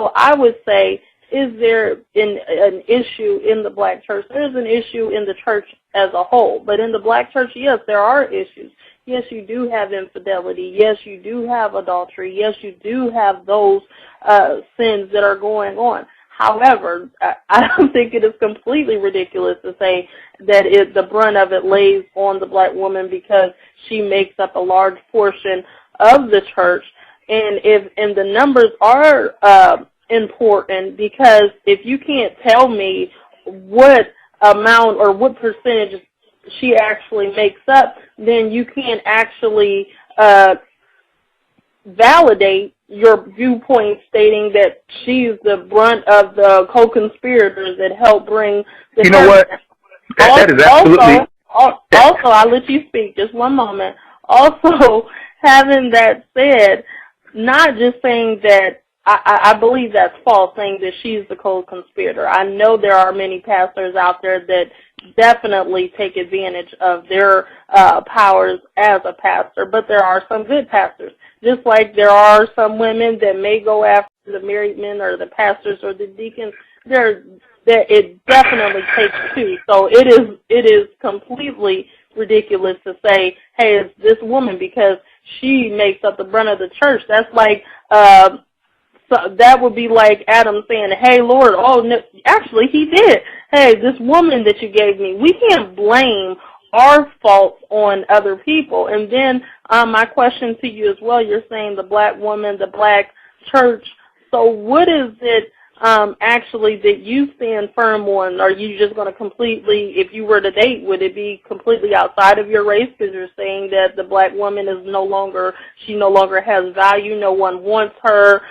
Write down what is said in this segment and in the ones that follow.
I would say, is there an issue in the black church? There's an issue in the church as a whole. But in the black church, yes, there are issues. Yes, you do have infidelity. Yes, you do have adultery. Yes, you do have those sins that are going on. However, I don't think it is completely ridiculous to say that the brunt of it lays on the black woman because she makes up a large portion of the church. And the numbers are important, because if you can't tell me what amount or what percentage she actually makes up, then you can't actually validate your viewpoint stating that she's the brunt of the co-conspirators that helped bring the You know what? That is absolutely... Also, I'll let you speak. Just one moment. Also, having that said, not just saying that, I believe that's false, saying that she's the co-conspirator. I know there are many pastors out there that definitely take advantage of their powers as a pastor, but there are some good pastors. Just like there are some women that may go after the married men or the pastors or the deacons. It definitely takes two. So it is completely ridiculous to say, hey, it's this woman because she makes up the brunt of the church. That's like, so that would be like Adam saying, hey, Lord, oh, no, actually he did. Hey, this woman that you gave me, we can't blame our faults on other people. And then my question to you as well, you're saying the black woman, the black church. So what is it actually that you stand firm on? Are you just going to completely, if you were to date, would it be completely outside of your race because you're saying that the black woman is she no longer has value, no one wants her,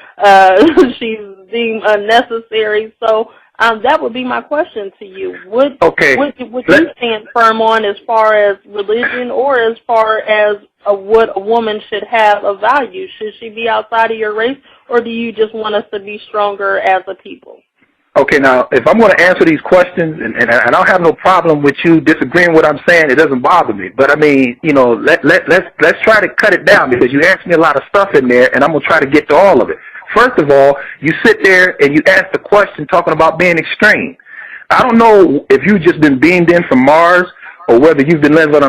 she's deemed unnecessary? So that would be my question to you. What you stand firm on as far as religion or as far as what a woman should have of value? Should she be outside of your race, or do you just want us to be stronger as a people? Okay, now, if I'm going to answer these questions, and I don't have no problem with you disagreeing with what I'm saying, it doesn't bother me. But, I mean, you know, let's try to cut it down, because you asked me a lot of stuff in there, and I'm going to try to get to all of it. First of all, you sit there and you ask the question talking about being extreme. I don't know if you've just been beamed in from Mars or whether you've been living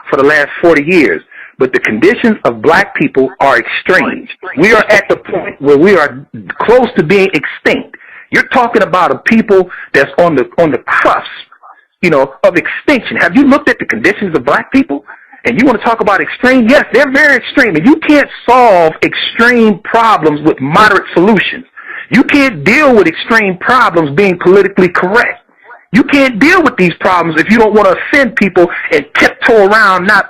for the last 40 years, but the conditions of black people are extreme. We are at the point where we are close to being extinct. You're talking about a people that's on the cusp, you know, of extinction. Have you looked at the conditions of black people? And you want to talk about extreme? Yes, they're very extreme. And you can't solve extreme problems with moderate solutions. You can't deal with extreme problems being politically correct. You can't deal with these problems if you don't want to offend people and tiptoe around, not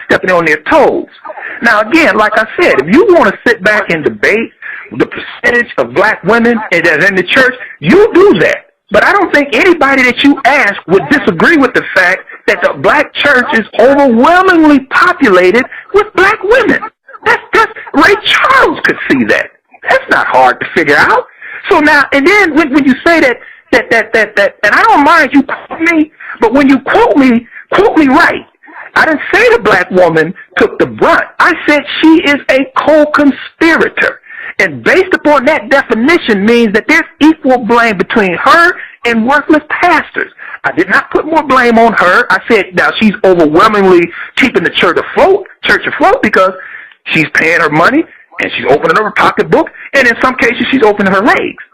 stepping on their toes. Now, again, like I said, if you want to sit back and debate the percentage of black women in the church, you do that. But I don't think anybody that you ask would disagree with the fact that the black church is overwhelmingly populated with black women. That's Ray Charles could see that. That's not hard to figure out. So now, and then when you say that, and I don't mind you quote me, but when you quote me right. I didn't say the black woman took the brunt. I said she is a co-conspirator. And based upon that definition means that there's equal blame between her and worthless pastors. I did not put more blame on her. I said now she's overwhelmingly keeping the church afloat because she's paying her money and she's opening her pocketbook, and in some cases she's opening her legs.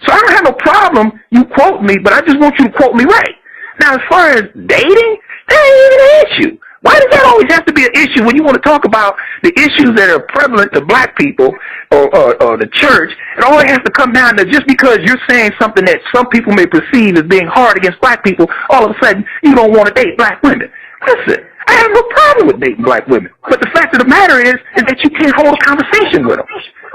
So I don't have no problem you quote me, but I just want you to quote me right. Now, as far as dating, that ain't even an issue. Why does that always have to be an issue when you want to talk about the issues that are prevalent to black people or the church? It always has to come down to just because you're saying something that some people may perceive as being hard against black people, all of a sudden you don't want to date black women. Listen, I have no problem with dating black women. But the fact of the matter is that you can't hold a conversation with them.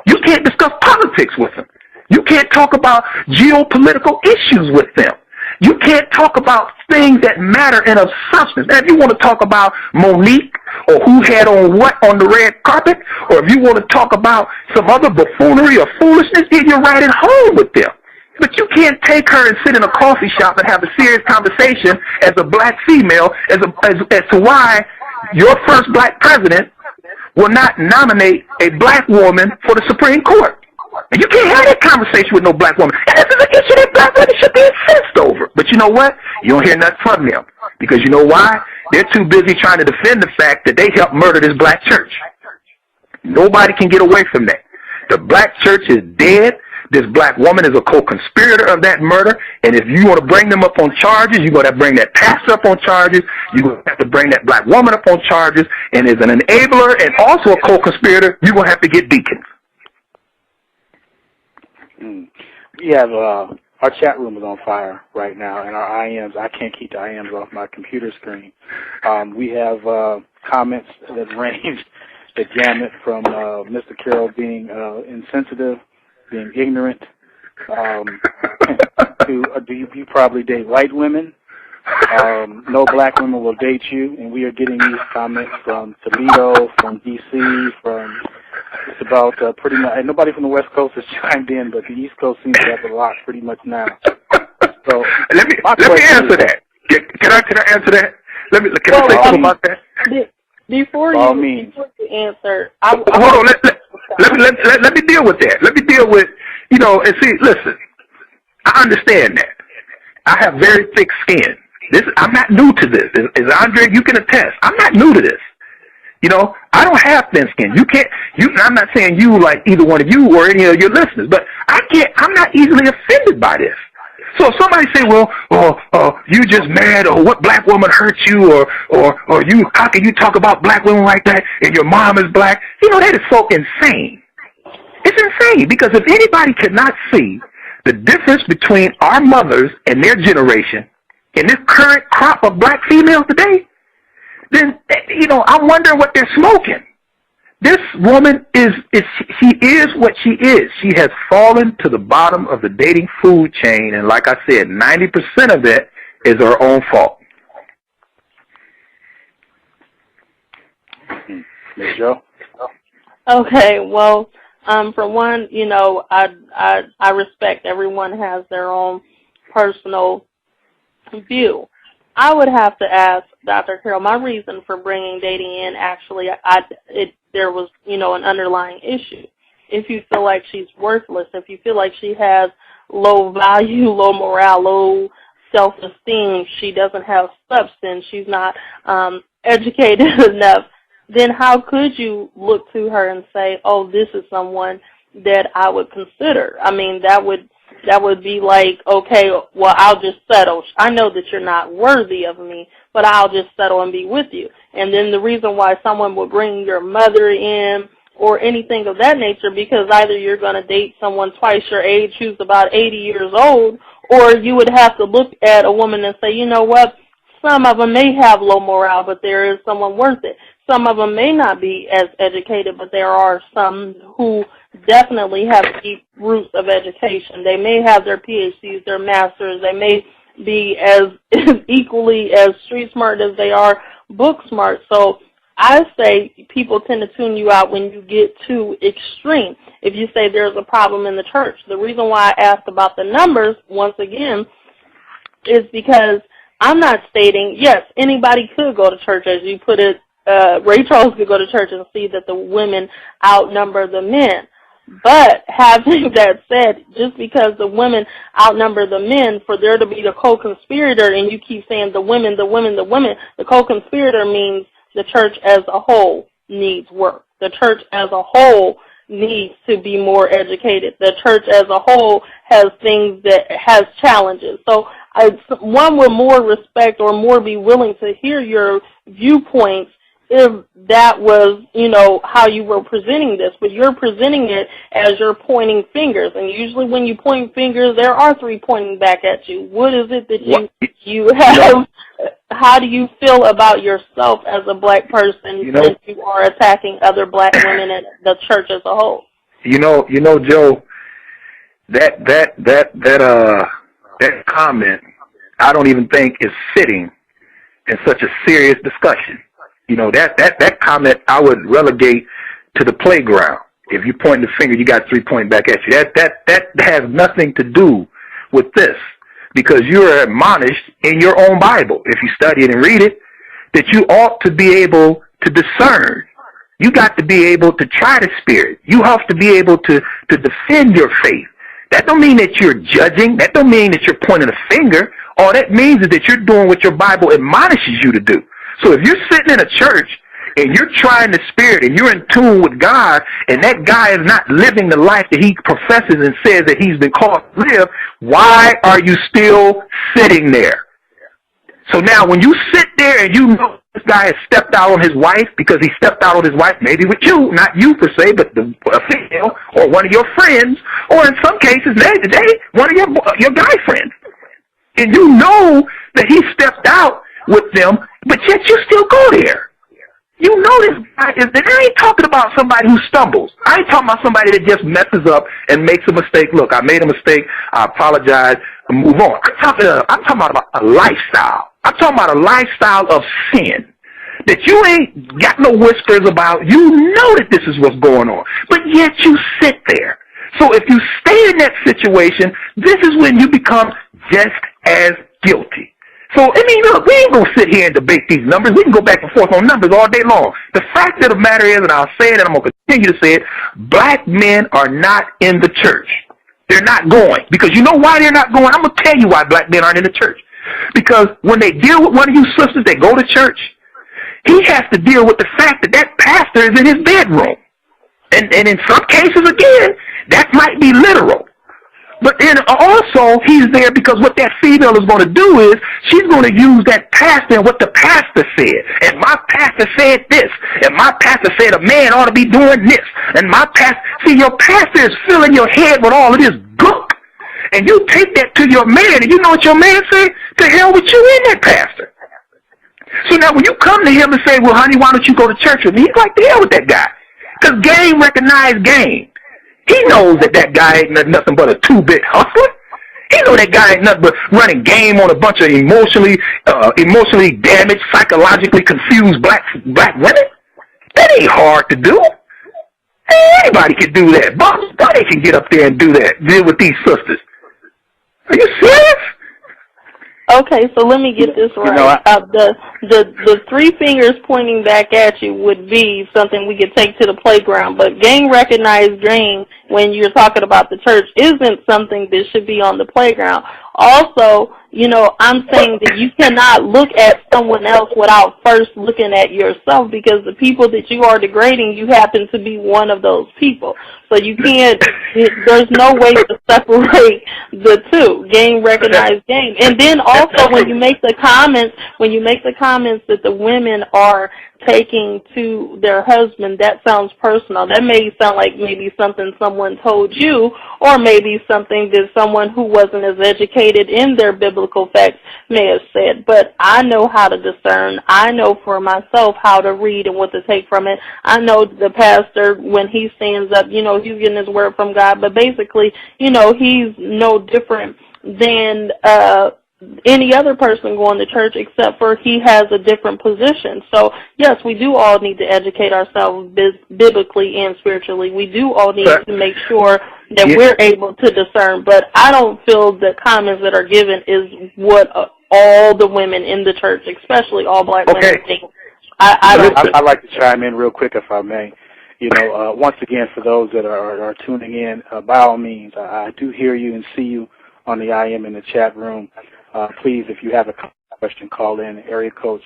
You can't discuss politics with them. You can't talk about geopolitical issues with them. You can't talk about things that matter and of substance. Now, if you want to talk about Monique or who had on what on the red carpet, or if you want to talk about some other buffoonery or foolishness, then you're right at home with them. But you can't take her and sit in a coffee shop and have a serious conversation as a black female as to why your first black president will not nominate a black woman for the Supreme Court. And you can't have that conversation with no black woman. And this is an issue that black women should be incensed over. But you know what? You don't hear nothing from them. Because you know why? They're too busy trying to defend the fact that they helped murder this black church. Nobody can get away from that. The black church is dead. This black woman is a co-conspirator of that murder. And if you want to bring them up on charges, you're going to bring that pastor up on charges. You're going to have to bring that black woman up on charges. And as an enabler and also a co-conspirator, you're going to have to get deacons. We have our chat room is on fire right now, and our IMs, I can't keep the IMs off my computer screen. We have comments that range the gamut from Mr. Carroll being insensitive, being ignorant, to do you probably date white women? No black women will date you, and we are getting these comments from Toledo, from D.C., from it's about pretty much, and nobody from the West Coast has chimed in, but the East Coast seems to have the lock pretty much now. So let me answer that. Can I answer that? Can I say something about that? Before you answer, hold on. Let me deal with that. Let me deal with, and see. Listen, I understand that. I have very thick skin. I'm not new to this. As Andre, you can attest. I'm not new to this. I don't have thin skin. I'm not saying you like either one of you or any of your listeners, but I'm not easily offended by this. So if somebody say, well, you just mad, or what black woman hurt you, or you, how can you talk about black women like that, and your mom is black? That is so insane. It's insane, because if anybody cannot see the difference between our mothers and their generation and this current crop of black females today, then, I'm wondering what they're smoking. This woman she is what she is. She has fallen to the bottom of the dating food chain, and like I said, 90% of it is her own fault. Ms. Joe? Okay, well, for one, I respect everyone has their own personal view. I would have to ask Dr. Carroll, my reason for bringing dating in, actually, there was, an underlying issue. If you feel like she's worthless, if you feel like she has low value, low morale, low self-esteem, she doesn't have substance, she's not educated enough, then how could you look to her and say, oh, this is someone that I would consider? I mean, that would be like, okay, well, I'll just settle. I know that you're not worthy of me, but I'll just settle and be with you. And then the reason why someone would bring your mother in or anything of that nature, because either you're going to date someone twice your age who's about 80 years old, or you would have to look at a woman and say, you know what, some of them may have low morale, but there is someone worth it. Some of them may not be as educated, but there are some who definitely have deep roots of education. They may have their PhDs, their masters. They may be as equally as street smart as they are book smart. So I say people tend to tune you out when you get too extreme. If you say there's a problem in the church. The reason why I asked about the numbers, once again, is because I'm not stating, yes, anybody could go to church, as you put it. Ray Charles could go to church and see that the women outnumber the men. But having that said, just because the women outnumber the men, for there to be the co-conspirator, and you keep saying the women, the co-conspirator means the church as a whole needs work. The church as a whole needs to be more educated. The church as a whole has things that has challenges. So one would more respect or more be willing to hear your viewpoints if that was, how you were presenting this. But you're presenting it as you're pointing fingers. And usually when you point fingers, there are three pointing back at you. What is it that you have? How do you feel about yourself as a black person when you are attacking other black women and the church as a whole? Joe, that comment, I don't even think is fitting in such a serious discussion. That comment I would relegate to the playground. If you point the finger, you got three pointing back at you. That has nothing to do with this, because you are admonished in your own Bible, if you study it and read it, that you ought to be able to discern You got to be able to try the spirit. You have to be able to defend your faith. That don't mean that you're judging. That don't mean that you're pointing a finger. All that means is that you're doing what your Bible admonishes you to do. So if you're sitting in a church and you're trying the spirit and you're in tune with God and that guy is not living the life that he professes and says that he's been called to live, why are you still sitting there? So now when you sit there and you know this guy has stepped out on his wife because he stepped out on his wife, maybe with you, not you per se, but a female or one of your friends, or in some cases, maybe one of your guy friends. And you know that he stepped out with them, but yet you still go there. You know this guy is, and I ain't talking about somebody who stumbles. I ain't talking about somebody that just messes up and makes a mistake. Look, I made a mistake. I apologize. Move on. I'm talking about a lifestyle. I'm talking about a lifestyle of sin that you ain't got no whispers about. You know that this is what's going on, but yet you sit there. So if you stay in that situation, this is when you become just as guilty. So, I mean, look, we ain't going to sit here and debate these numbers. We can go back and forth on numbers all day long. The fact of the matter is, and I'll say it and I'm going to continue to say it, black men are not in the church. They're not going. Because you know why they're not going? I'm going to tell you why black men aren't in the church. Because when they deal with one of you sisters that go to church, he has to deal with the fact that that pastor is in his bedroom. And in some cases, again, that might be literal. But then also, he's there because what that female is going to do is she's going to use that pastor and what the pastor said. And my pastor said this. And my pastor said a man ought to be doing this. And my pastor, see, your pastor is filling your head with all of this gunk. And you take that to your man, and you know what your man said? To hell with you and that pastor. So now when you come to him and say, well, honey, why don't you go to church with me? He's like, the hell with that guy. Because game recognized game. He knows that guy ain't nothing but a two-bit hustler. He know that guy ain't nothing but running game on a bunch of emotionally damaged, psychologically confused black women. That ain't hard to do. Anybody can do that. Buddy can get up there and do that. Deal with these sisters. Are you serious? Okay, so let me get this right. The three fingers pointing back at you would be something we could take to the playground, but gang recognized game, when you're talking about the church, isn't something that should be on the playground. Also, you know, I'm saying that you cannot look at someone else without first looking at yourself, because the people that you are degrading, you happen to be one of those people. So you can't, there's no way to separate the two, gang recognized game. And then also when you make the comments that the women are taking to their husband, that sounds personal. That may sound like maybe something someone told you, or maybe something that someone who wasn't as educated in their biblical facts may have said. But I know how to discern. I know for myself how to read and what to take from it. I know the pastor, when he stands up, you know, he's getting his word from God, but basically, you know, he's no different than any other person going to church, except for he has a different position. So, yes, we do all need to educate ourselves biblically and spiritually. We do all need to make sure that we're able to discern. But I don't feel the comments that are given is what all the women in the church, especially all black women, think. I'd like to chime in real quick, if I may. You know, once again, for those that are tuning in, by all means, I do hear you and see you on the IM in the chat room. Please, if you have a question, call in, area code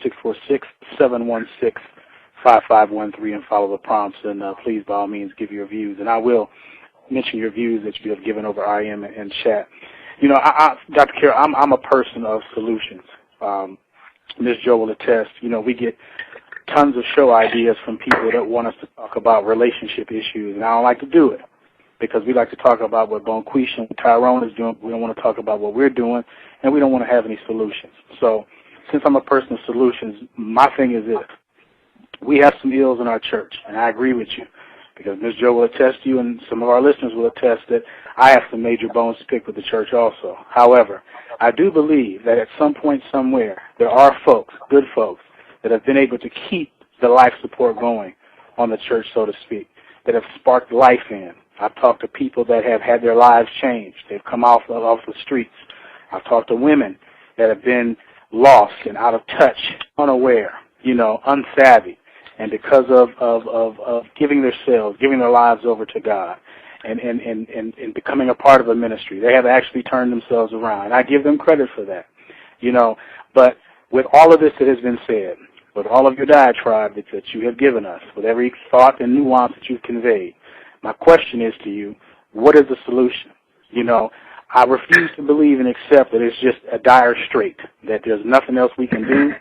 646-716-5513, and follow the prompts. And please, by all means, give your views. And I will mention your views that you have given over IM and chat. You know, Dr. Carroll, I'm a person of solutions. Ms. Jo will attest. You know, we get tons of show ideas from people that want us to talk about relationship issues, and I don't like to do it, because we like to talk about what Bonquisha and Tyrone is doing. We don't want to talk about what we're doing, and we don't want to have any solutions. So since I'm a person of solutions, my thing is this. We have some ills in our church, and I agree with you, because Ms. Jo will attest to you, and some of our listeners will attest that I have some major bones to pick with the church also. However, I do believe that at some point somewhere there are folks, good folks, that have been able to keep the life support going on the church, so to speak, that have sparked life in. I've talked to people that have had their lives changed. They've come off the streets. I've talked to women that have been lost and out of touch, unaware, you know, unsavvy. and because of giving themselves, giving their lives over to God, and becoming a part of a ministry, they have actually turned themselves around. And I give them credit for that, you know. But with all of this that has been said, with all of your diatribe that you have given us, with every thought and nuance that you've conveyed, my question is to you, what is the solution? You know, I refuse to believe and accept that it's just a dire strait, that there's nothing else we can do,